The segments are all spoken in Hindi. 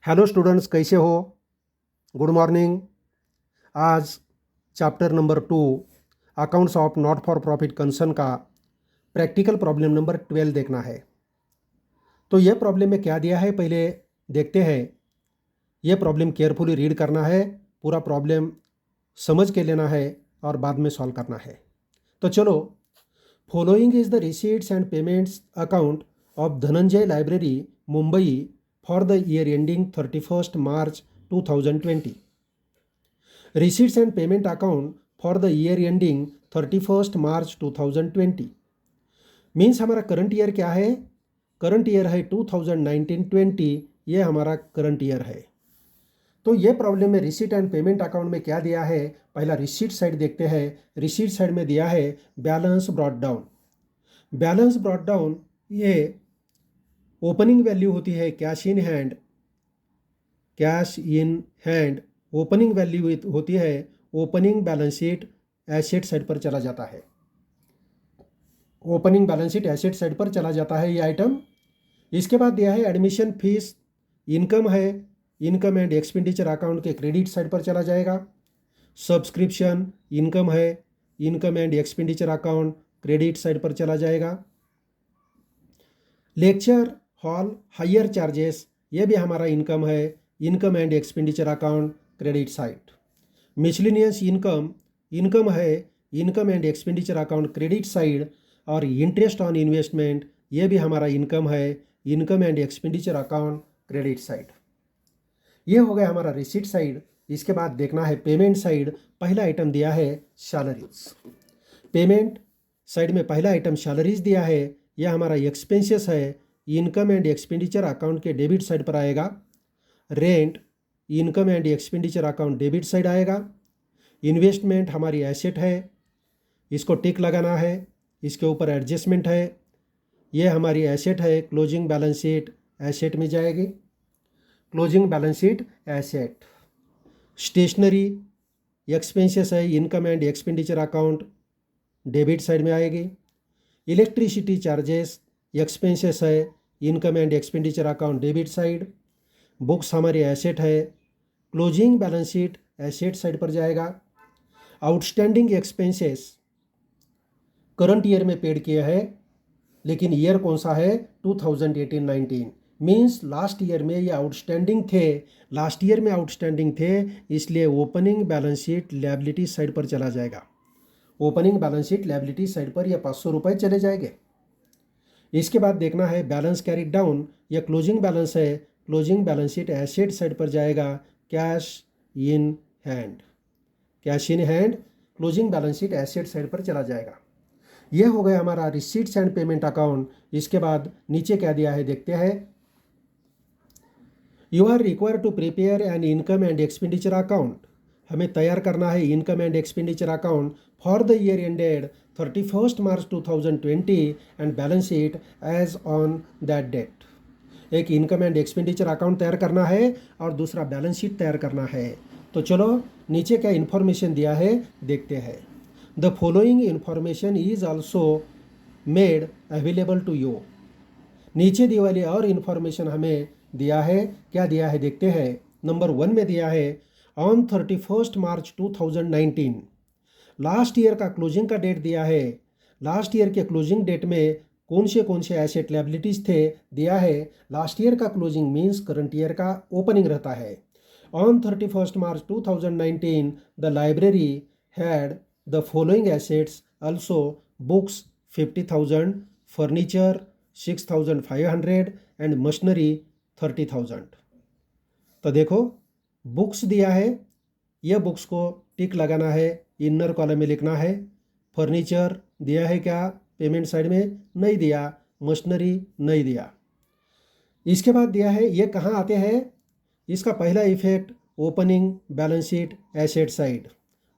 हेलो स्टूडेंट्स, कैसे हो? Good morning. आज chapter number 2 accounts of not for profit concern का प्रैक्टिकल प्रॉब्लम नंबर 12 देखना है। तो यह प्रॉब्लम में क्या दिया है पहले देखते हैं। यह प्रॉब्लम केयरफुली रीड करना है, पूरा प्रॉब्लम समझ के लेना है और बाद में सॉल्व करना है। तो चलो, following is the receipts and payments account of Dhananjay library Mumbai for the year ending 31st March 2020. Receipts and payment account for the year ending 31st March 2020 means हमारा करंट ईयर क्या है? करंट ईयर है 2019-20। ये हमारा करंट ईयर है। तो ये प्रॉब्लम में रिसीट एंड पेमेंट अकाउंट में क्या दिया है, पहला रिसीट साइड देखते हैं। रिसीट साइड में दिया है balance brought down. Balance brought down ये ओपनिंग वैल्यू होती है cash in hand. Cash in hand opening value होती है। Opening balance sheet asset side पर चला जाता है। Opening balance sheet asset side पर चला जाता है ये आइटम। इसके बाद दिया है एडमिशन फीस इनकम है। इनकम एंड एक्सपेंडिचर अकाउंट के क्रेडिट साइड पर चला जाएगा। सब्सक्रिप्शन इनकम है। Income and expenditure account credit side पर चला जाएगा। लेक्चर हॉल हायर चार्जेस ये भी हमारा इनकम है। Income and expenditure account credit side. Miscellaneous income income है। Income and expenditure account credit side. और इंटरेस्ट ऑन इन्वेस्टमेंट ये भी हमारा इनकम है। Income and expenditure account credit side. ये हो गया हमारा रिसीट साइड। इसके बाद देखना है पेमेंट साइड। पहला आइटम दिया है सैलरीज। पेमेंट साइड में पहला आइटम सैलरीज दिया है। यह हमारा एक्सपेंसेस है। इनकम एंड एक्सपेंडिचर अकाउंट के डेबिट साइड पर आएगा। Rent income and expenditure account debit side आएगा। इन्वेस्टमेंट हमारी एसेट है, इसको टिक लगाना है। इसके ऊपर एडजस्टमेंट है। ये हमारी एसेट है। क्लोजिंग बैलेंस शीट एसेट में जाएगी। Closing balance sheet asset. Stationery expenses है। Income and expenditure account debit side में आएगी। इलेक्ट्रिसिटी चार्जेस एक्सपेंसेस है। Income and expenditure account debit side. Books हमारी एसेट है। Closing balance sheet asset side पर जाएगा। आउटस्टैंडिंग एक्सपेंसेस करंट ईयर में पेड किया है, लेकिन ईयर कौन सा है? 2018-19। मीन्स लास्ट ईयर में ये आउटस्टैंडिंग थे। लास्ट ईयर में आउटस्टैंडिंग थे, इसलिए opening balance sheet liability side पर चला जाएगा। Opening balance sheet liability side पर ये 500 रुपये चले जाएंगे। इसके बाद देखना है बैलेंस कैरी डाउन। यह क्लोजिंग बैलेंस है। Closing balance sheet asset side पर जाएगा। Cash in hand. Cash in hand closing balance sheet asset side पर चला जाएगा। यह हो गया हमारा रिसीट्स एंड पेमेंट अकाउंट। इसके बाद नीचे क्या दिया है देखते हैं। You are required to prepare an income and expenditure account. हमें तैयार करना है income and expenditure account for the year ended 31st March 2020 and balance sheet as on that date. एक इनकम एंड एक्सपेंडिचर अकाउंट तैयार करना है और दूसरा बैलेंस शीट तैयार करना है। तो चलो नीचे क्या इन्फॉर्मेशन दिया है देखते हैं। The following information is also made available to you. नीचे दी वाली और इन्फॉर्मेशन हमें दिया है। क्या दिया है देखते हैं। नंबर 1 में दिया है on 31st March 2019। Last year का क्लोजिंग का डेट दिया है। लास्ट ईयर के क्लोजिंग डेट में कौन से एसेट लायबिलिटीज थे दिया है। लास्ट ईयर का क्लोजिंग मीन्स करंट ईयर का ओपनिंग रहता है। On 31st March 2019 the library had the following assets also books 50,000, furniture 6,500 and machinery 30,000। तो देखो बुक्स दिया है। यह बुक्स को टिक लगाना है, इनर कॉलम में लिखना है। फर्नीचर दिया है क्या? पेमेंट साइड में नहीं दिया। मशीनरी नहीं दिया। इसके बाद दिया है ये कहाँ आते हैं। इसका पहला effect opening balance sheet asset side.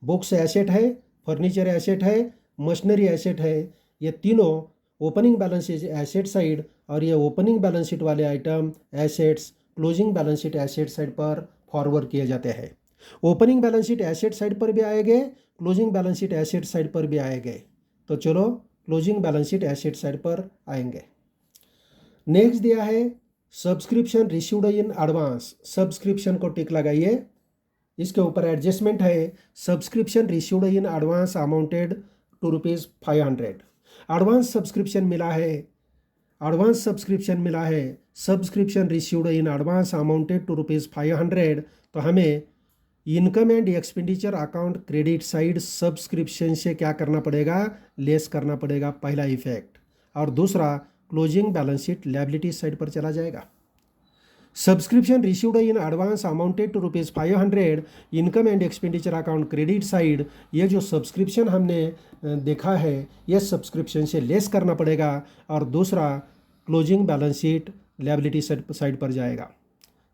Books asset है, फर्नीचर एसेट है, मशीनरी एसेट है। ये तीनों opening balance sheet asset side और ये ओपनिंग बैलेंस शीट वाले item assets closing balance sheet asset side पर फॉरवर्ड किए जाते हैं। Opening balance sheet asset side पर भी आएंगे, closing balance sheet asset side पर भी आएंगे। तो चलो closing balance sheet asset side पर आएंगे। नेक्स्ट दिया है subscription received in advance, subscription को टिक लगाइए। इसके ऊपर एडजस्टमेंट है, subscription received in advance amounted to ₹500। Advance subscription मिला है, एडवांस सब्सक्रिप्शन मिला है, subscription received in advance amounted to ₹500। तो हमें income and expenditure account credit side subscription से क्या करना पड़ेगा, लेस करना पड़ेगा, पहला इफेक्ट। और दूसरा closing balance sheet liability side पर चला जाएगा। Subscription received in advance amounted to ₹500, income and expenditure account credit side, ये जो सब्सक्रिप्शन हमने देखा है ये सब्सक्रिप्शन से लेस करना पड़ेगा। और दूसरा closing balance sheet liability side पर जाएगा।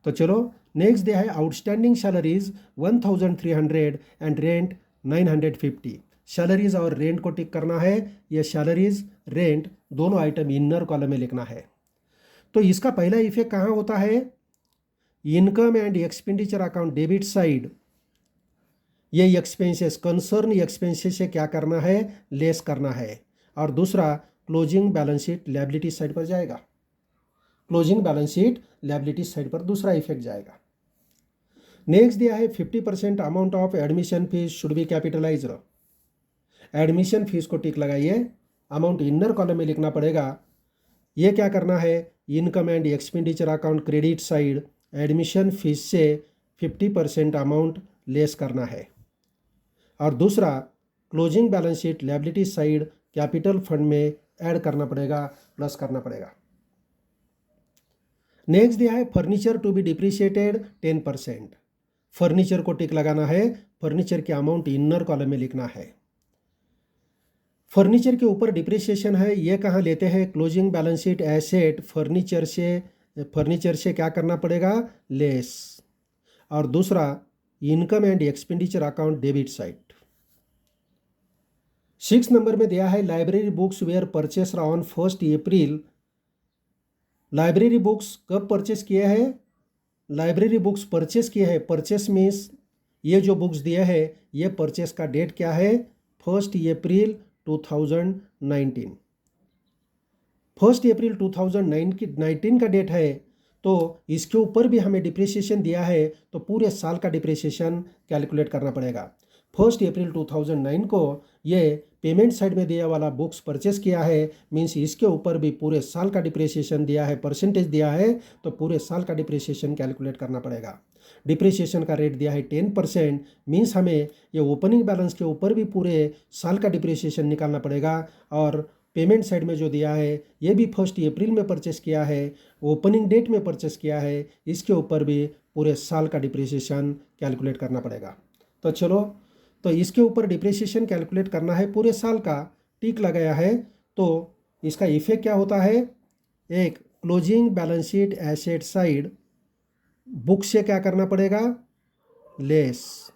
तो चलो नेक्स्ट दिया है outstanding salaries 1300 and rent 950। Salaries और रेंट को टिक करना है। ये सैलरीज रेंट दोनों आइटम इनर कॉलम में लिखना है। तो इसका पहला इफेक्ट कहाँ होता है, income and expenditure account debit side, ये एक्सपेंसेस कंसर्न एक्सपेंसेस से क्या करना है, लेस करना है। और दूसरा closing balance sheet liability side पर जाएगा। Closing balance sheet liability side पर दूसरा इफेक्ट जाएगा। नेक्स्ट दिया है 50% amount of admission fees should be capitalised. Admission fees को टिक लगाइए, अमाउंट इनर कॉलम में लिखना पड़ेगा। ये क्या करना है, income and expenditure account credit side admission fees से 50% अमाउंट लेस करना है। और दूसरा closing balance sheet liability side capital fund में ऐड करना पड़ेगा, प्लस करना पड़ेगा। नेक्स्ट दिया है furniture to be depreciated 10%। Furniture को टिक लगाना है, फर्नीचर की अमाउंट इनर कॉलम में लिखना है। फर्नीचर के ऊपर डिप्रिसिएशन है, ये कहाँ लेते हैं, closing balance sheet asset furniture से क्या करना पड़ेगा, लेस। और दूसरा income and expenditure account debit side. 6 number में दिया है library books were purchase on 1 April. Library books कब परचेस किए हैं, लाइब्रेरी बुक्स परचेस किए हैं। परचेस मीन्स ये जो बुक्स दिए हैं ये परचेस का डेट क्या है, 1 अप्रैल 2019। 1 अप्रैल 2019 का डेट है। तो इसके ऊपर भी हमें डिप्रिसिएशन दिया है, तो पूरे साल का डिप्रिसिएशन कैलकुलेट करना पड़ेगा। 1 अप्रैल 2009 को ये पेमेंट साइड में दिया वाला बुक्स परचेस किया है, मीन्स इसके ऊपर भी पूरे साल का डिप्रिसिएशन दिया है, परसेंटेज दिया है, तो पूरे साल का डिप्रिसिएशन कैलकुलेट करना पड़ेगा। डिप्रिसिएशन का रेट दिया है 10%, मीन्स हमें ये ओपनिंग बैलेंस के ऊपर भी पूरे साल का डिप्रिसिएशन निकालना पड़ेगा। और पेमेंट साइड में जो दिया है ये भी 1 अप्रैल में परचेस किया है, ओपनिंग डेट में परचेस किया है, इसके ऊपर भी पूरे साल का डिप्रिसिएशन कैलकुलेट करना पड़ेगा। तो चलो, तो इसके ऊपर डिप्रिसिएशन कैलकुलेट करना है, पूरे साल का टिक लगाया है। तो इसका इफेक्ट क्या होता है, एक closing balance sheet asset side book से क्या करना पड़ेगा, लेस,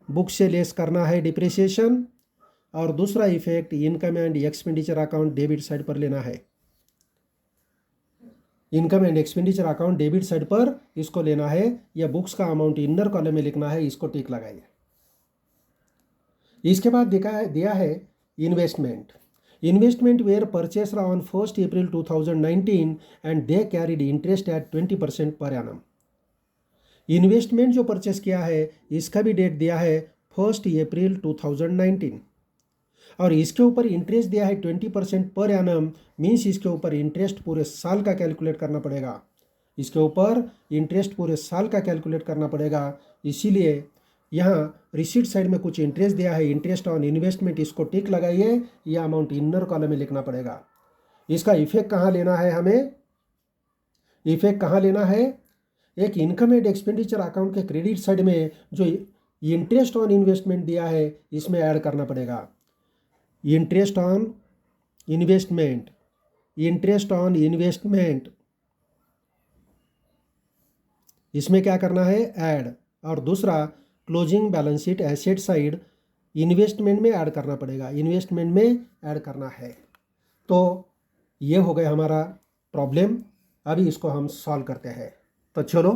बुक से लेस करना है डिप्रिसिएशन। और दूसरा effect income and expenditure account debit side पर लेना है। Income and expenditure account debit side पर इसको लेना है। यह बुक्स का अमाउंट इनर कॉलम में लिखना है, इसको टिक लगाइए। इसके बाद दिया है investment. Investment were purchase on 1 April 2019 and they carried interest at 20% per annum. Investment जो परचेस किया है इसका भी डेट दिया है 1 अप्रैल 2019, और इसके ऊपर इंटरेस्ट दिया है 20% पर एनम, मीन्स इसके ऊपर इंटरेस्ट पूरे साल का कैलकुलेट करना पड़ेगा। इसके ऊपर इंटरेस्ट पूरे साल का कैलकुलेट करना पड़ेगा। इसीलिए यहाँ रिसीट साइड में कुछ इंटरेस्ट दिया है, इंटरेस्ट ऑन इन्वेस्टमेंट, इसको टिक लगाइए, यह अमाउंट इनर कॉलम में लिखना पड़ेगा। इसका इफेक्ट कहाँ लेना है, हमें इफेक्ट कहाँ लेना है, एक इनकम एंड एक्सपेंडिचर अकाउंट के क्रेडिट साइड में जो इंटरेस्ट ऑन इन्वेस्टमेंट दिया है इसमें ऐड करना पड़ेगा। Interest on investment, interest on investment, इसमें क्या करना है, ऐड। और दूसरा closing balance sheet asset side investment में ऐड करना पड़ेगा, इन्वेस्टमेंट में ऐड करना है। तो ये हो गया हमारा प्रॉब्लम। अभी इसको हम सॉल्व करते हैं। तो चलो,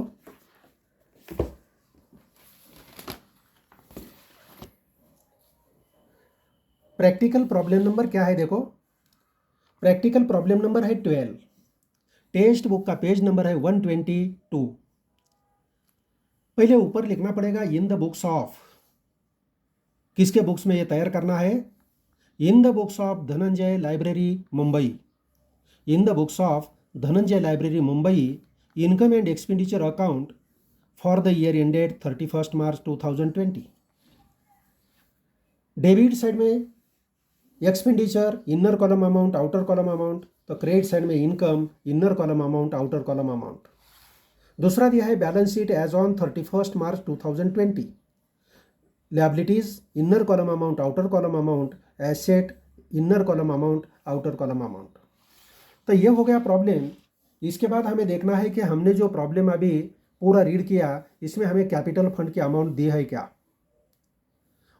प्रैक्टिकल प्रॉब्लम नंबर क्या है, देखो प्रैक्टिकल प्रॉब्लम नंबर है 12। टेक्स्ट बुक का पेज नंबर है 122। पहले ऊपर लिखना पड़ेगा इन द बुक्स ऑफ, किसके बुक्स में ये तैयार करना है, in the books of Dhananjay library Mumbai. In the books of Dhananjay library Mumbai income and expenditure account for the year ended 31 March 2020। Debit side में expenditure, inner column amount, outer column amount, तो क्रेडिट साइड में income, inner column amount, outer column amount. दूसरा दिया है balance sheet as on 31 March 2020। Liabilities, inner column amount, outer column amount, asset, inner column amount, outer column amount. तो ये हो गया प्रॉब्लम। इसके बाद हमें देखना है कि हमने जो प्रॉब्लम अभी पूरा रीड किया, इसमें हमें कैपिटल फंड की अमाउंट दी है क्या।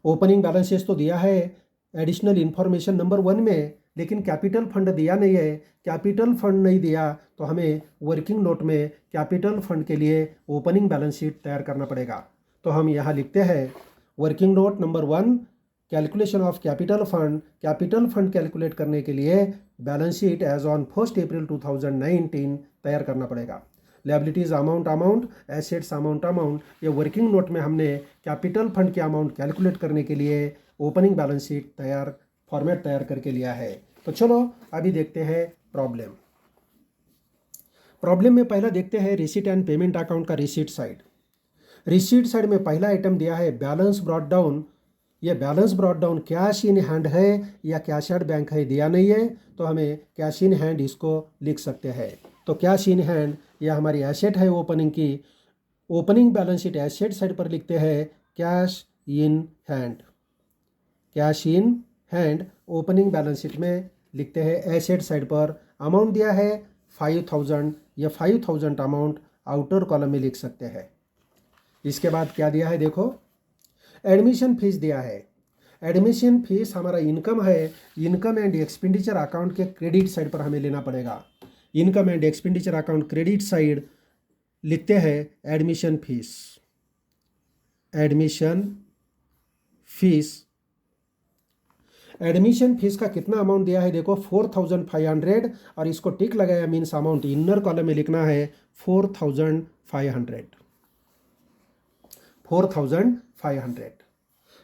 ओपनिंग बैलेंसेस तो दिया है एडिशनल इन्फॉर्मेशन नंबर 1 में, लेकिन कैपिटल फंड दिया नहीं है। कैपिटल फंड नहीं दिया तो हमें वर्किंग नोट में कैपिटल फंड के लिए ओपनिंग बैलेंस शीट तैयार करना पड़ेगा। तो हम यहाँ लिखते हैं working note number 1, calculation of capital fund. Capital fund calculate करने के लिए balance sheet as on 1 April 2019 तैयार करना पड़ेगा। लायबिलिटीज अमाउंट, एसेट्स अमाउंट, ये वर्किंग नोट में हमने कैपिटल फंड के अमाउंट कैलकुलेट करने के लिए ओपनिंग बैलेंस शीट फॉर्मेट तैयार करके लिया है। तो चलो अभी देखते हैं प्रॉब्लम। प्रॉब्लम में पहला देखते हैं रिसीट एंड पेमेंट अकाउंट का रिसीट साइड। रिसीट साइड में पहला आइटम दिया है बैलेंस ब्रॉट डाउन। ये balance brought down cash in hand है या कैश एट बैंक है, दिया नहीं है, तो हमें कैश इन हैंड इसको लिख सकते हैं। तो कैश इन हैंड यह हमारी एसेट है ओपनिंग की। Opening balance sheet asset side पर लिखते हैं cash in hand. Cash in hand opening balance sheet में लिखते हैं एसेट साइड पर। अमाउंट दिया है 5000, यह 5000 अमाउंट आउटर कॉलम में लिख सकते हैं। इसके बाद क्या दिया है देखो, एडमिशन फीस दिया है। एडमिशन फीस हमारा इनकम है। इनकम एंड एक्सपेंडिचर अकाउंट के क्रेडिट साइड पर हमें लेना पड़ेगा। Income and expenditure account credit side लिखते हैं admission fees. Admission fees, admission fees का कितना अमाउंट दिया है देखो 4500, और इसको टिक लगाया मीन्स अमाउंट इनर कॉलम में लिखना है 4500। 4500।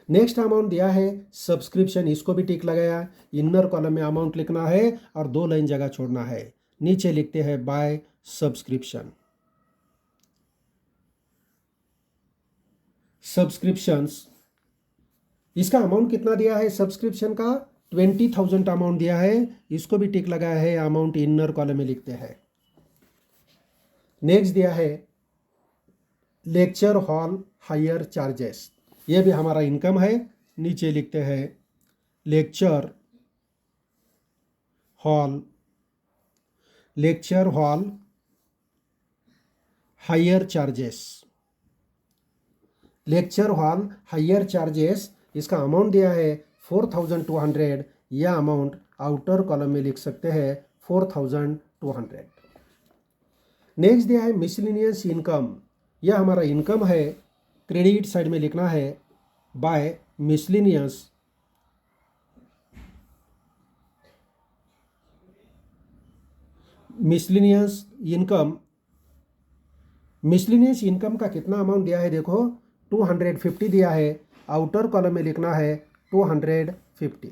नेक्स्ट अमाउंट दिया है सब्सक्रिप्शन, इसको भी टिक लगाया। इनर कॉलम में अमाउंट लिखना है और 2 लाइन जगह छोड़ना है। नीचे लिखते हैं बाय सब्सक्रिप्शन। सब्सक्रिप्शंस, इसका अमाउंट कितना दिया है सब्सक्रिप्शन का 20,000 अमाउंट दिया है, इसको भी टिक लगाया है। अमाउंट इनर कॉलम में लिखते हैं। नेक्स्ट दिया है लेक्चर हॉल हायर चार्जेस, ये भी हमारा इनकम है। नीचे लिखते हैं lecture hall higher charges. Lecture hall higher charges, इसका अमाउंट दिया है 4200, यह अमाउंट आउटर कॉलम में लिख सकते हैं 4200। नेक्स्ट दिया है मिसलिनियस इनकम, यह हमारा इनकम है। क्रेडिट साइड में लिखना है by miscellaneous income. Miscellaneous income का कितना अमाउंट दिया है देखो 250 दिया है। आउटर कॉलम में लिखना है 250,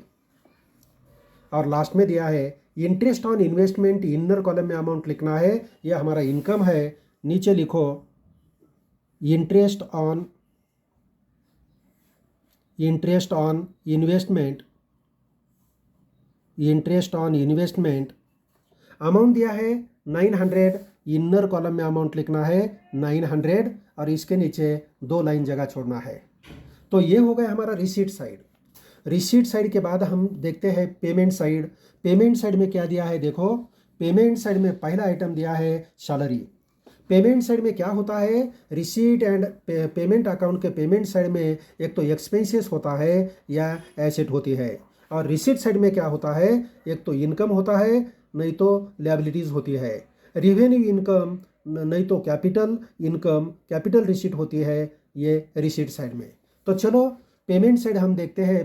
और लास्ट में दिया है interest on investment. Inner column में अमाउंट लिखना है, यह हमारा इनकम है। नीचे लिखो इंटरेस्ट ऑन इन्वेस्टमेंट। अमाउंट दिया है 900, इनर कॉलम में अमाउंट लिखना है 900, और इसके नीचे 2 लाइन जगह छोड़ना है। तो ये हो गया हमारा रिसीट साइड। रिसीट साइड के बाद हम देखते हैं पेमेंट साइड। पेमेंट साइड में क्या दिया है देखो, पेमेंट साइड में पहला आइटम दिया है सैलरी। पेमेंट साइड में क्या होता है, रिसीट एंड पेमेंट अकाउंट के पेमेंट साइड में एक तो एक्सपेंसेस होता है या एसेट होती है, और रिसीट साइड में क्या होता है, एक तो इनकम होता है, नहीं तो लायबिलिटीज होती है। रेवेन्यू इनकम नहीं तो कैपिटल इनकम, कैपिटल रिसीट होती है ये रिसीट साइड में। तो चलो पेमेंट साइड हम देखते हैं।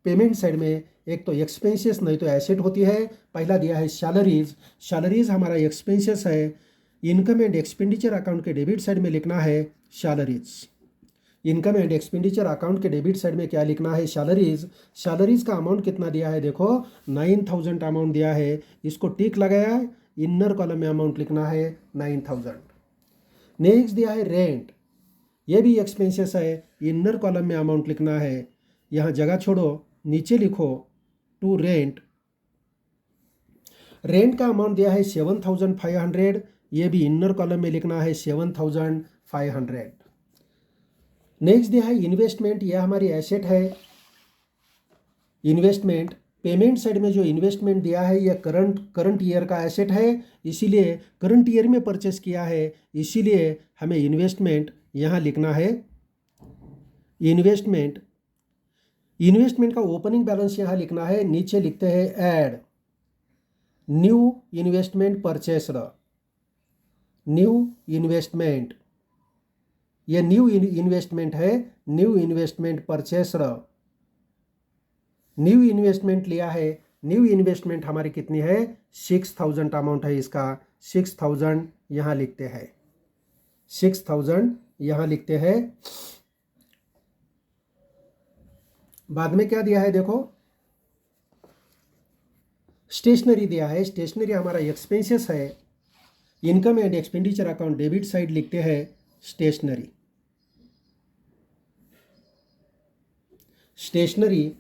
पेमेंट साइड में एक तो एक्सपेंसेस नहीं तो एसेट होती है। पहला दिया है सैलरीज, सैलरीज हमारा एक्सपेंसेस है। इनकम एंड एक्सपेंडिचर अकाउंट के डेबिट साइड में लिखना है salaries. Income and expenditure account के डेबिट साइड में क्या लिखना है, सैलरीज। सैलरीज का अमाउंट कितना दिया है, देखो 9000 अमाउंट दिया है, इसको टिक लगाया, इनर कॉलम में अमाउंट लिखना है 9000। नेक्स्ट दिया है रेंट, ये भी एक्सपेंसेस है, इनर कॉलम में अमाउंट लिखना है, यहाँ जगह छोड़ो, नीचे लिखो टू रेंट। रेंट का अमाउंट दिया है 7500, ये भी इनर कॉलम में लिखना है 7500। नेक्स्ट दिया है इन्वेस्टमेंट, यह हमारी एसेट है। इन्वेस्टमेंट, पेमेंट साइड में जो इन्वेस्टमेंट दिया है यह करंट ईयर का एसेट है, इसीलिए करंट ईयर में परचेस किया है, इसीलिए हमें इन्वेस्टमेंट यहाँ लिखना है इन्वेस्टमेंट। इन्वेस्टमेंट का ओपनिंग बैलेंस यहाँ लिखना है, नीचे लिखते हैं add new investment purchased, new investment, ये न्यू इन्वेस्टमेंट है, new investment purchased, new investment लिया है। न्यू इन्वेस्टमेंट हमारी कितनी है, 6000 अमाउंट है इसका, 6000 यहाँ लिखते हैं, 6000 यहाँ लिखते हैं। बाद में क्या दिया है, देखो स्टेशनरी दिया है, स्टेशनरी हमारा एक्सपेंसेस है। Income and expenditure account debit side लिखते हैं स्टेशनरी। स्टेशनरी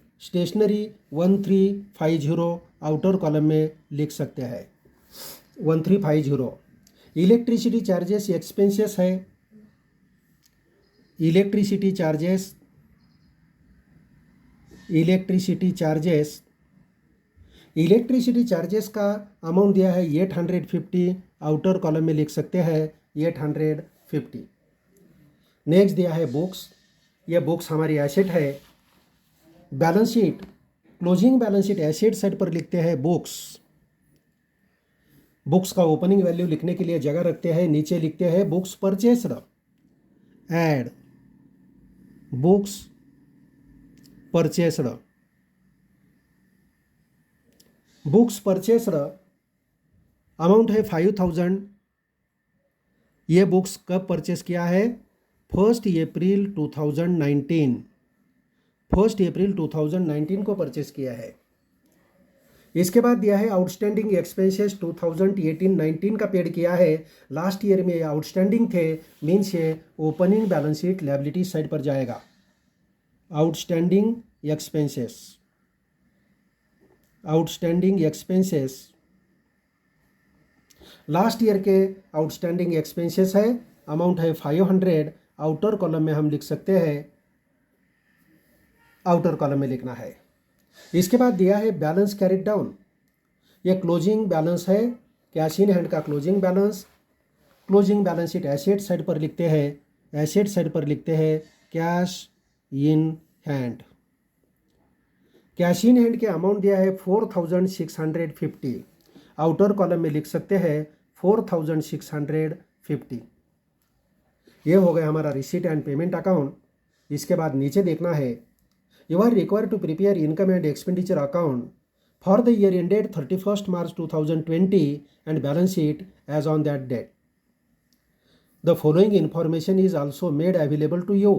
1350 आउटर कॉलम में लिख सकते हैं 1350। इलेक्ट्रिसिटी चार्जेस एक्सपेंसेस है, इलेक्ट्रिसिटी चार्जेस, इलेक्ट्रिसिटी चार्जेस का अमाउंट दिया है 850, आउटर कॉलम में लिख सकते हैं 850। नेक्स्ट दिया है बुक्स, ये बुक्स हमारी एसेट है। Balance sheet, closing balance sheet asset side पर लिखते हैं बुक्स। बुक्स का ओपनिंग वैल्यू लिखने के लिए जगह रखते हैं, नीचे लिखते हैं books purchased, add books purchased. Books purchased amount है 5000। ये बुक्स कब परचेस किया है, 1 अप्रैल 2019, 1 अप्रैल 2019 को परचेस किया है। इसके बाद दिया है आउटस्टैंडिंग एक्सपेंसेस 2018-19 का पेड किया है, लास्ट ईयर में आउटस्टैंडिंग थे, मीन्स ये opening balance sheet liability side पर जाएगा। Outstanding expenses, outstanding expenses last year के आउटस्टैंडिंग एक्सपेंसेस है, अमाउंट है 500, आउटर कॉलम में हम लिख सकते हैं, आउटर कॉलम में लिखना है। इसके बाद दिया है बैलेंस कैरिड डाउन, ये क्लोजिंग बैलेंस है, कैश इन हैंड का closing balance. Closing balance sheet asset side पर लिखते हैं, एसेट साइड पर लिखते हैं cash in hand. Cash in hand के अमाउंट दिया है 4650, आउटर कॉलम में लिख सकते हैं 4650। ये हो गया हमारा रिसीट एंड पेमेंट अकाउंट। इसके बाद नीचे देखना है, you are required to prepare income and expenditure account for the year ended 31 March 2020 and balance sheet as on that date. The following information is also made available to you.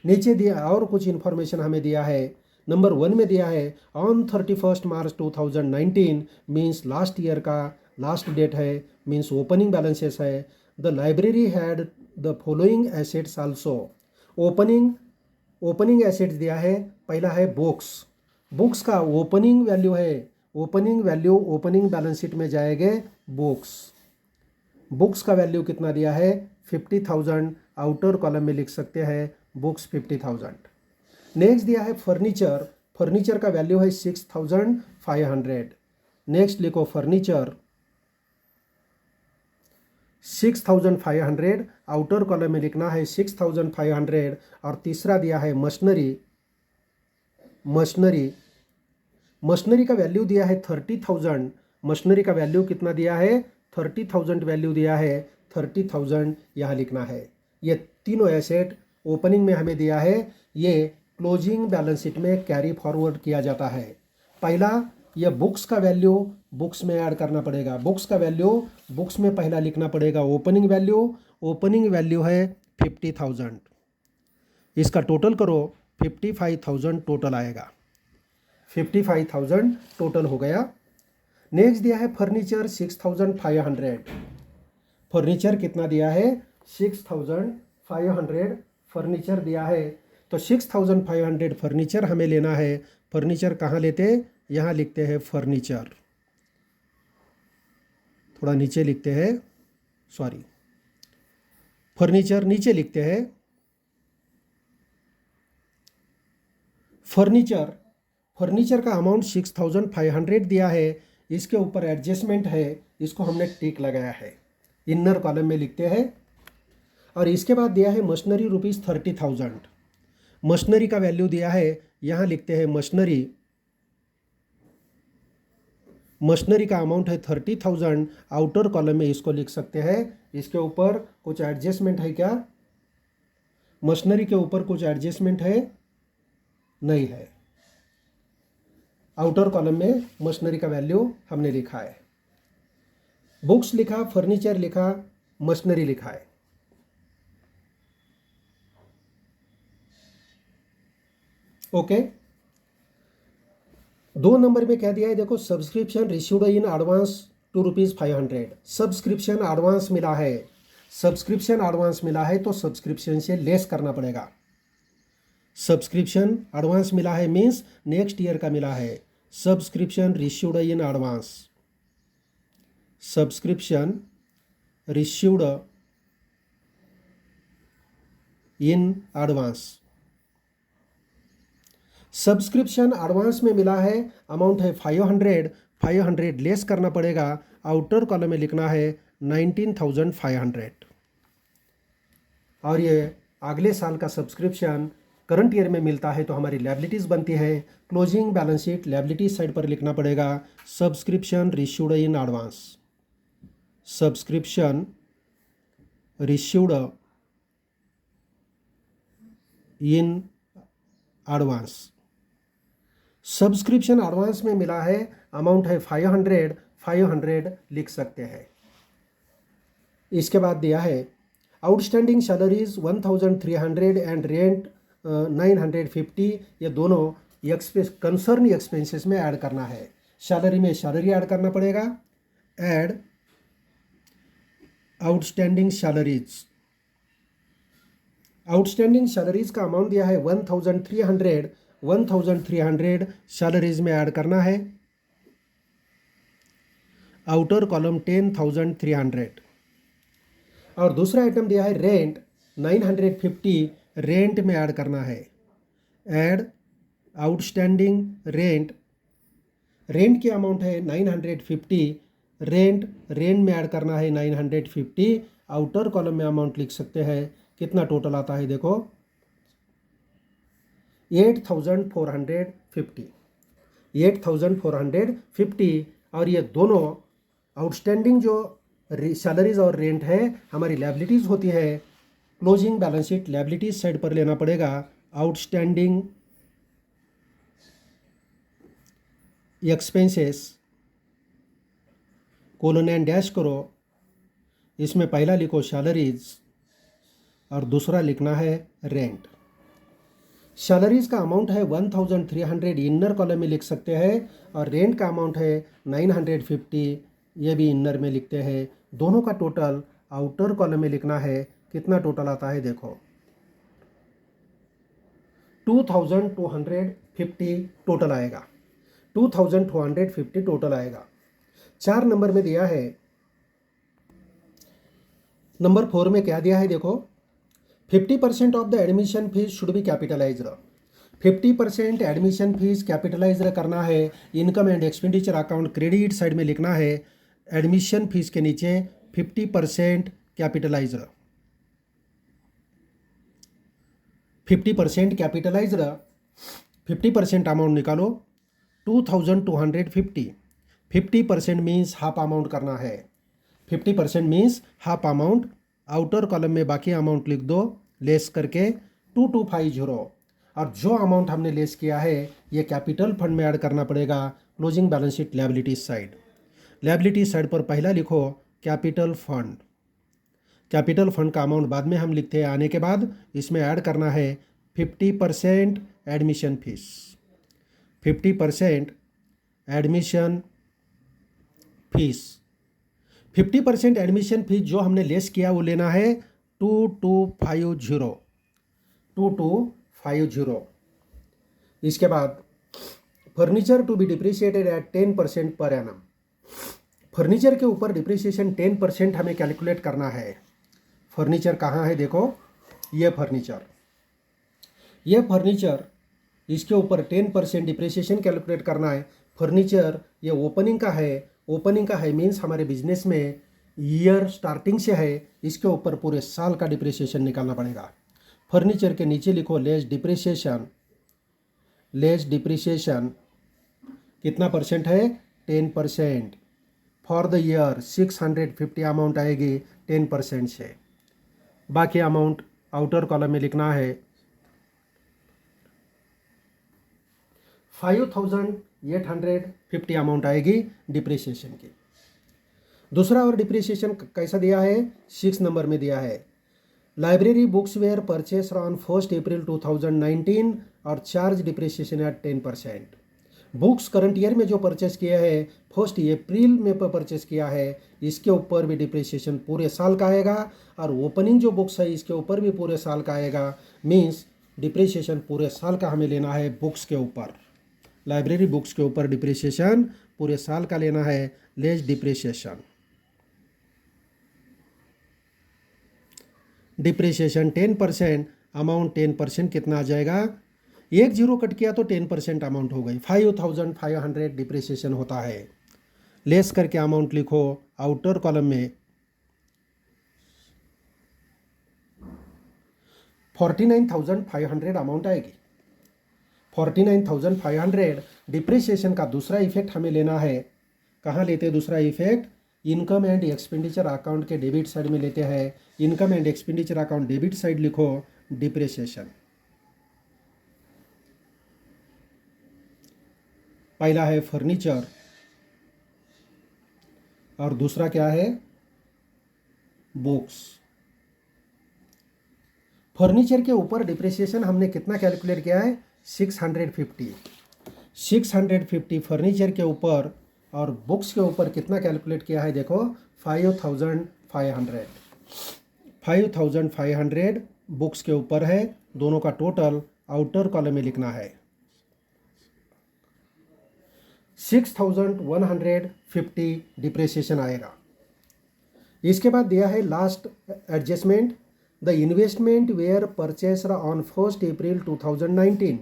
नीचे दिया और कुछ इंफॉर्मेशन हमें दिया है। नंबर 1 में दिया है on 31 March 2019 means last year का लास्ट डेट है, मीन्स ओपनिंग बैलेंसेस है। The library had the following assets also. Opening assets दिया है, पहला है बुक्स, बुक्स का ओपनिंग वैल्यू है, opening value opening balance sheet में जाएंगे बुक्स। बुक्स का वैल्यू कितना दिया है 50,000, आउटर कॉलम में लिख सकते हैं बुक्स 50,000। नेक्स्ट दिया है फर्नीचर, फर्नीचर का वैल्यू है 6500। नेक्स्ट लिखो फर्नीचर 6500, आउटर कॉलम में लिखना है 6500। और तीसरा दिया है मशीनरी, मशीनरी का वैल्यू दिया है 30,000। मशीनरी का वैल्यू कितना दिया है 30,000 वैल्यू दिया है, 30,000 यहाँ लिखना है। ये तीनों एसेट ओपनिंग में हमें दिया है, ये क्लोजिंग बैलेंस शीट में कैरी फॉरवर्ड किया जाता है। पहला, यह बुक्स का वैल्यू बुक्स में ऐड करना पड़ेगा। बुक्स का वैल्यू बुक्स में पहला लिखना पड़ेगा ओपनिंग वैल्यू। ओपनिंग वैल्यू है 50,000। इसका टोटल करो 55,000 टोटल आएगा। 55,000 टोटल हो गया। नेक्स्ट दिया है फर्नीचर 6,500। फर्नीचर कितना दिया है? 6,500 फर्नीचर दिया है। तो 6,500 फर्नीचर हमें लेना है। फर्नीचर कहाँ लेते? यहाँ लिखते हैं फर्नीचर। थोड़ा नीचे लिखते हैं, सॉरी, फर्नीचर नीचे लिखते हैं। फर्नीचर का अमाउंट 6,500 दिया है। इसके ऊपर एडजस्टमेंट है, इसको हमने टिक लगाया है, इनर कॉलम में लिखते हैं। और इसके बाद दिया है मशीनरी ₹30,000। मशीनरी का वैल्यू दिया है, यहाँ लिखते हैं मशीनरी। मशीनरी का अमाउंट है 30,000। आउटर कॉलम में इसको लिख सकते हैं। इसके ऊपर कुछ एडजस्टमेंट है क्या? मशीनरी के ऊपर कुछ एडजस्टमेंट है? नहीं है। आउटर कॉलम में मशीनरी का वैल्यू हमने लिखा है। बुक्स लिखा, फर्नीचर लिखा, मशीनरी लिखा है। ओके। 2 नंबर में क्या दिया है देखो, subscription received in advance ₹500। Subscription advance मिला है। सब्सक्रिप्शन एडवांस मिला है तो सब्सक्रिप्शन से लेस करना पड़ेगा। सब्सक्रिप्शन एडवांस मिला है मीन्स नेक्स्ट ईयर का मिला है। Subscription received in advance. Subscription received in advance. Subscription advance में मिला है, अमाउंट है 500। 500 लेस करना पड़ेगा। आउटर कॉलम में लिखना है 19,500। और ये अगले साल का सब्सक्रिप्शन करंट ईयर में मिलता है तो हमारी लायबिलिटीज़ बनती है। Closing balance sheet liabilities side पर लिखना पड़ेगा subscription received in advance. Subscription received in advance. Subscription advance में मिला है, अमाउंट है 500। 500 लिख सकते हैं। इसके बाद दिया है आउटस्टैंडिंग सैलरीज 1,300 एंड रेंट 950। ये दोनों कंसर्न एक्सपेंसेस में ऐड करना है। सैलरी में सैलरी ऐड करना पड़ेगा। Add outstanding salaries. Outstanding salaries का अमाउंट दिया है 1,300। 1,300 सैलरीज में ऐड करना है। Outer column 10,300। और दूसरा आइटम दिया है रेंट 950। रेंट में ऐड करना है। Add outstanding rent. रेंट की अमाउंट है 950। रेंट में ऐड करना है 950। आउटर कॉलम में अमाउंट लिख सकते हैं। कितना टोटल आता है देखो 8,450। 8,450। और ये दोनों आउटस्टैंडिंग जो सैलरीज और रेंट है हमारी लायबिलिटीज़ होती है। Closing balance sheet liabilities side पर लेना पड़ेगा। Outstanding expenses colon and dash करो। इसमें पहला लिखो सैलरीज और दूसरा लिखना है रेंट। सैलरीज का अमाउंट है 1,300, इनर कॉलम में लिख सकते हैं। और रेंट का अमाउंट है 950, ये भी इनर में लिखते हैं। दोनों का टोटल आउटर कॉलम में लिखना है। कितना टोटल आता है देखो 2,250 टोटल आएगा। 2,250 टोटल आएगा। 4 नंबर में दिया है। नंबर 4 में क्या दिया है देखो 50% of the admission fees should be capitalised. 50% admission fees capitalise करना है। Income and expenditure account credit side में लिखना है। एडमिशन फीस के नीचे 50% कैपिटलाइज्ड। 50% कैपिटलाइज्ड। 50% अमाउंट निकालो 2,250। 50% मीन्स हाफ अमाउंट करना है। 50% means half amount. Outer column में बाकी अमाउंट लिख दो लेस करके 2,250। और जो अमाउंट हमने लेस किया है ये कैपिटल फंड में ऐड करना पड़ेगा closing balance sheet liabilities side. Liabilities side पर पहला लिखो कैपिटल फंड। कैपिटल फंड का अमाउंट बाद में हम लिखते हैं, आने के बाद इसमें ऐड करना है 50% admission fees. 50% admission fees. 50% admission fees जो हमने लेस किया वो लेना है 2250। इसके बाद furniture to be depreciated at 10% per annum. Furniture के ऊपर डिप्रिसिएशन 10% हमें कैलकुलेट करना है। फर्नीचर कहाँ है देखो, ये फर्नीचर इसके ऊपर 10% डिप्रिसिएशन कैलकुलेट करना है। फर्नीचर ये ओपनिंग का है मीन्स हमारे बिजनेस में ईयर स्टार्टिंग से है, इसके ऊपर पूरे साल का डिप्रिसिएशन निकालना पड़ेगा। फर्नीचर के नीचे लिखो लेस डिप्रिसिएशन कितना परसेंट है, 10%। फॉर द ईयर 650 अमाउंट आएगी 10% से। बाकी अमाउंट आउटर कॉलम में लिखना है। 5850 अमाउंट आएगी डिप्रिसिएशन की। दूसरा और डिप्रिसिएशन कैसा दिया है, 6 नंबर में दिया है। Library books were purchase on 1 April 2019 और charge depreciation at 10%। Books current year में जो परचेस किया है 1 अप्रैल में परचेस किया है, इसके ऊपर भी डिप्रिसिएशन पूरे साल का आएगा। और ओपनिंग जो बुक्स है इसके ऊपर भी पूरे साल का आएगा। मीन्स डिप्रिसिएशन पूरे साल का हमें लेना है बुक्स के ऊपर। लाइब्रेरी बुक्स के ऊपर डिप्रिसिएशन पूरे साल का लेना है, लेस डिप्रिसिएशन 10%। अमाउंट 10% कितना आ जाएगा, 1 0 कट किया तो 10% अमाउंट हो गई। 5500 डिप्रिसिएशन होता है। लेस करके अमाउंट लिखो आउटर कॉलम में। 49,500 अमाउंट आएगी। 49,500 डिप्रिसिएशन का दूसरा इफेक्ट हमें लेना है। कहाँ लेते हैं दूसरा effect, income and expenditure account के डेबिट साइड में लेते हैं। Income and expenditure account debit side लिखो डिप्रिसिएशन। पहला है फर्नीचर और दूसरा क्या है, बुक्स। फर्नीचर के ऊपर डिप्रिसिएशन हमने कितना कैलकुलेट किया है, 650 फर्नीचर के ऊपर। और बुक्स के ऊपर कितना कैलकुलेट किया है देखो, 5500 बुक्स के ऊपर है। दोनों का टोटल आउटर कॉलम में लिखना है। 6150 डिप्रिसिएशन आएगा। इसके बाद दिया है last adjustment, the investment were purchased on 1 April 2019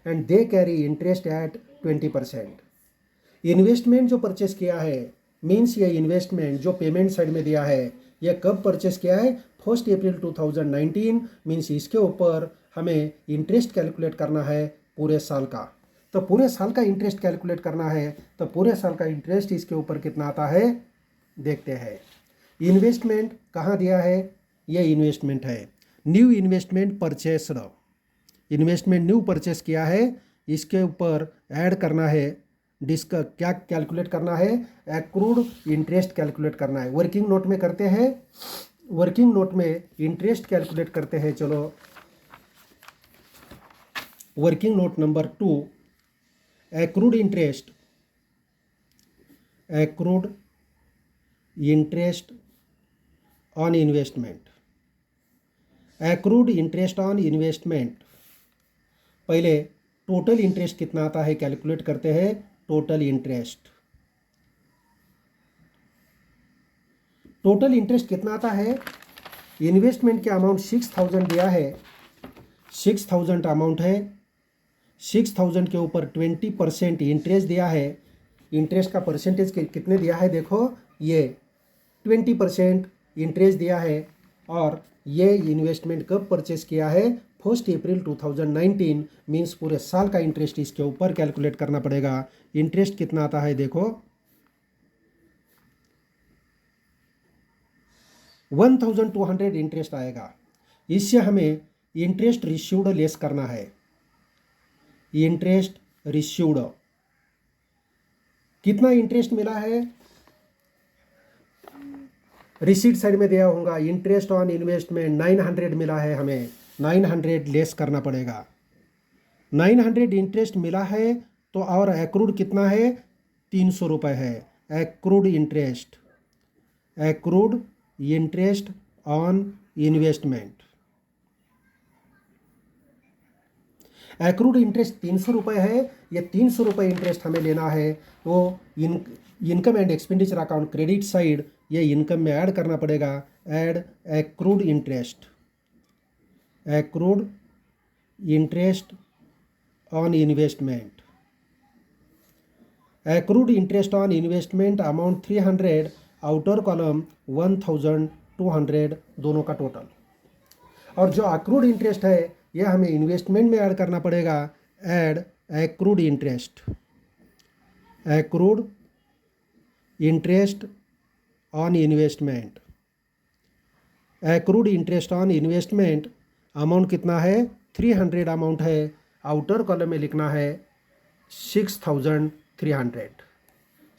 and they carry interest at 20%। Investment जो परचेस किया है मीन्स ये इन्वेस्टमेंट जो पेमेंट साइड में दिया है ये कब परचेस किया है, 1 अप्रैल 2019 मीन्स इसके ऊपर हमें इंटरेस्ट कैलकुलेट करना है पूरे साल का। तो पूरे साल का इंटरेस्ट कैलकुलेट करना है, तो पूरे साल का इंटरेस्ट इसके ऊपर कितना आता है देखते हैं। इन्वेस्टमेंट कहाँ दिया है, ये इन्वेस्टमेंट है। New investment purchased, investment new purchase किया है, इसके ऊपर ऐड करना है। डिस्का क्या कैलकुलेट करना है, एक्रूड इंटरेस्ट कैलकुलेट करना है। वर्किंग नोट में करते हैं, वर्किंग नोट में इंटरेस्ट कैलकुलेट करते हैं। चलो working note number 2, accrued interest on investment. Accrued interest on investment, पहले टोटल इंटरेस्ट कितना आता है कैलकुलेट करते हैं। टोटल इंटरेस्ट कितना आता है, इन्वेस्टमेंट के अमाउंट 6000 दिया है, 6000 अमाउंट है। 6000 के ऊपर 20% इंटरेस्ट दिया है। इंटरेस्ट का परसेंटेज कितने दिया है देखो, ये 20% इंटरेस्ट दिया है। और ये इन्वेस्टमेंट कब परचेस किया है, 1 अप्रैल 2019 मीन्स पूरे साल का इंटरेस्ट इसके ऊपर कैलकुलेट करना पड़ेगा। इंटरेस्ट कितना आता है देखो, 1200 इंटरेस्ट आएगा। इससे हमें इंटरेस्ट रिसीव्ड लेस करना है। इंटरेस्ट रिसीव्ड, कितना इंटरेस्ट मिला है, रिसीट साइड में दिया होगा इंटरेस्ट ऑन इन्वेस्टमेंट 900 मिला है, हमें 900 लेस करना पड़ेगा। 900 इंटरेस्ट मिला है तो और एक्रूड कितना है, 300 रुपये है। Accrued interest, accrued interest on investment, accrued interest 300 रुपये है। ये 300 रुपये इंटरेस्ट हमें लेना है, वो income and expenditure account credit side ये इनकम में ऐड करना पड़ेगा। Add accrued interest, accrued interest on investment, accrued interest on investment amount 300, outer column 1200, दोनों का टोटल। और जो एक्रूड इंटरेस्ट है ये हमें इन्वेस्टमेंट में ऐड करना पड़ेगा। Add accrued interest, accrued interest on investment, accrued interest on investment amount कितना है, 300 अमाउंट है। आउटर कॉलम में लिखना है 6300,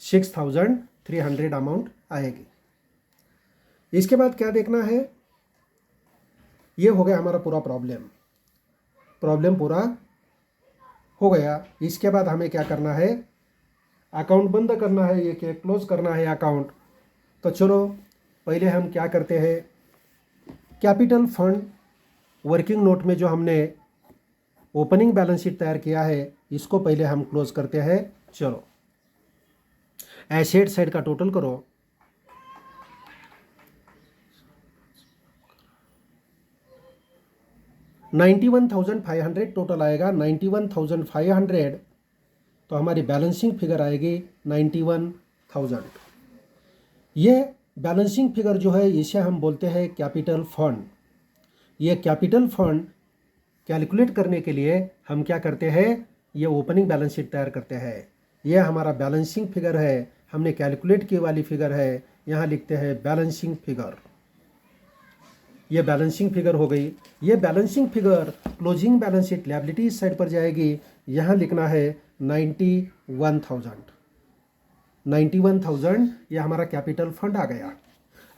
6300 अमाउंट आएगी। इसके बाद क्या देखना है, ये हो गया हमारा पूरा प्रॉब्लम पूरा हो गया। इसके बाद हमें क्या करना है, अकाउंट बंद करना है, ये क्या क्लोज करना है अकाउंट। तो चलो पहले हम क्या करते हैं, कैपिटल फंड वर्किंग नोट में जो हमने ओपनिंग बैलेंस शीट तैयार किया है इसको पहले हम क्लोज करते हैं। चलो एसेट साइड का टोटल करो, 91,500 टोटल आएगा। 91,500 तो हमारी बैलेंसिंग फिगर आएगी 91,000। ये बैलेंसिंग फिगर जो है इसे हम बोलते हैं कैपिटल फंड। ये कैपिटल फंड कैलकुलेट करने के लिए हम क्या करते हैं, ये ओपनिंग बैलेंस शीट तैयार करते हैं। ये हमारा बैलेंसिंग फिगर है, हमने कैलकुलेट की वाली फिगर है, यहाँ लिखते हैं बैलेंसिंग फिगर। ये बैलेंसिंग फिगर हो गई। ये balancing figure closing balance sheet liabilities side पर जाएगी, यहाँ लिखना है 91,000। 91,000 ये हमारा कैपिटल फंड आ गया।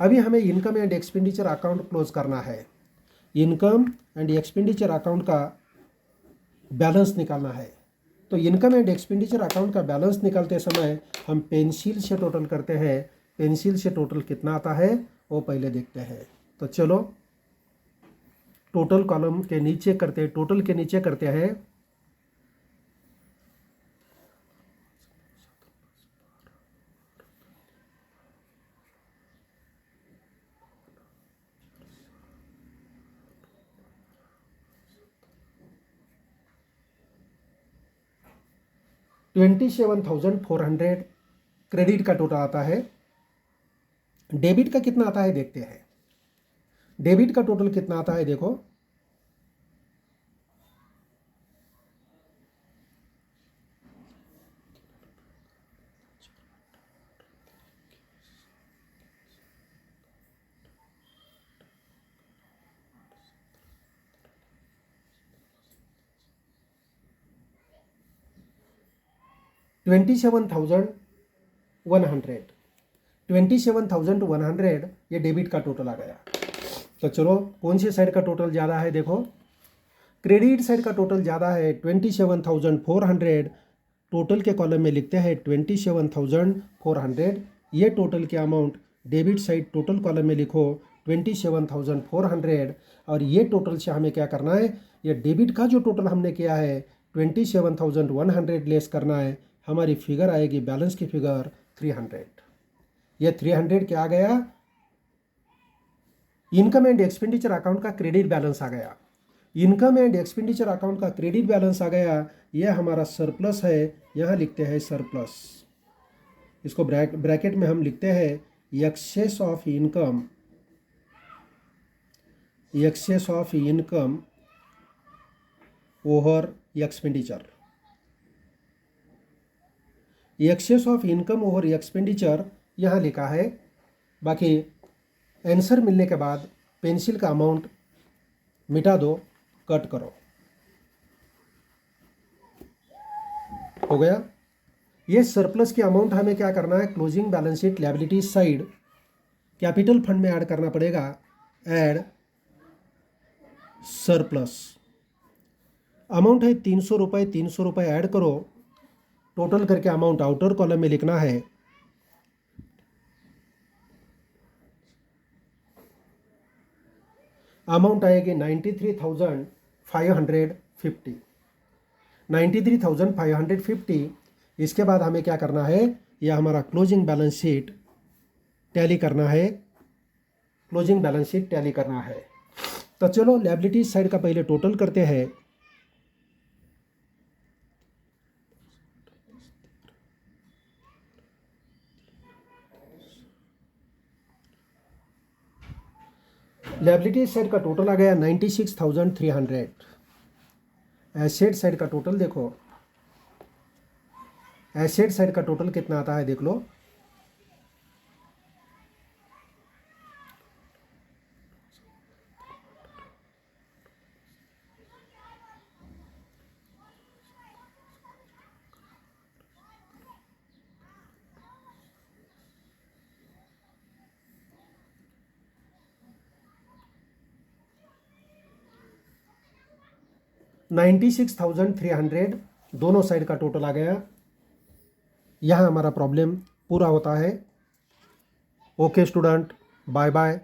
अभी हमें income and expenditure account close करना है। इनकम एंड एक्सपेंडिचर अकाउंट का बैलेंस निकालना है। तो इनकम एंड एक्सपेंडिचर अकाउंट का बैलेंस निकालते समय हम पेंसिल से टोटल करते हैं। पेंसिल से टोटल कितना आता है वो पहले देखते हैं। तो चलो टोटल कॉलम के नीचे करते हैं, टोटल के नीचे करते हैं। $27,400 क्रेडिट का टोटल आता है। डेबिट का कितना आता है देखते हैं। डेबिट का टोटल कितना आता है देखो, $27,100 ये डेबिट का टोटल आ गया। तो चलो कौन सी साइड का टोटल ज़्यादा है देखो, क्रेडिट साइड का टोटल ज़्यादा है 27,400। टोटल के कॉलम में लिखते हैं 27,400। ये टोटल के amount debit side total column में लिखो 27,400। और ये टोटल से हमें क्या करना है, ये डेबिट का जो टोटल हमने किया है 27,100 लेस करना है। हमारी फिगर आएगी बैलेंस की फिगर 300। ये 300 क्या आ गया, इनकम एंड एक्सपेंडिचर अकाउंट का क्रेडिट बैलेंस आ गया। इनकम एंड एक्सपेंडिचर अकाउंट का क्रेडिट बैलेंस आ गया। यह हमारा सरप्लस है, यहाँ लिखते हैं सरप्लस। इसको ब्रैकेट में हम लिखते हैं excess of income, excess of income over expenditure. Excess of income over expenditure यहाँ लिखा है। बाकी आंसर मिलने के बाद पेंसिल का अमाउंट मिटा दो, कट करो। हो गया। ये सरप्लस की अमाउंट हमें क्या करना है, closing balance sheet liability side capital fund में ऐड करना पड़ेगा। ऐड सरप्लस, अमाउंट है 300 रुपये, 300 रुपये ऐड करो, टोटल करके अमाउंट आउटर कॉलम में लिखना है। अमाउंट आएगी 93,550, 93,550। इसके बाद हमें क्या करना है, यह हमारा क्लोजिंग बैलेंस शीट टैली करना है, क्लोजिंग बैलेंस शीट टैली करना है। तो चलो लायबिलिटी साइड का पहले टोटल करते हैं। लायबिलिटी साइड का टोटल आ गया 96,300। एसेट साइड का टोटल देखो, एसेट साइड का टोटल कितना आता है देख लो। $96,300 दोनों साइड का टोटल आ गया। यहाँ हमारा प्रॉब्लम पूरा होता है। Okay student, bye bye.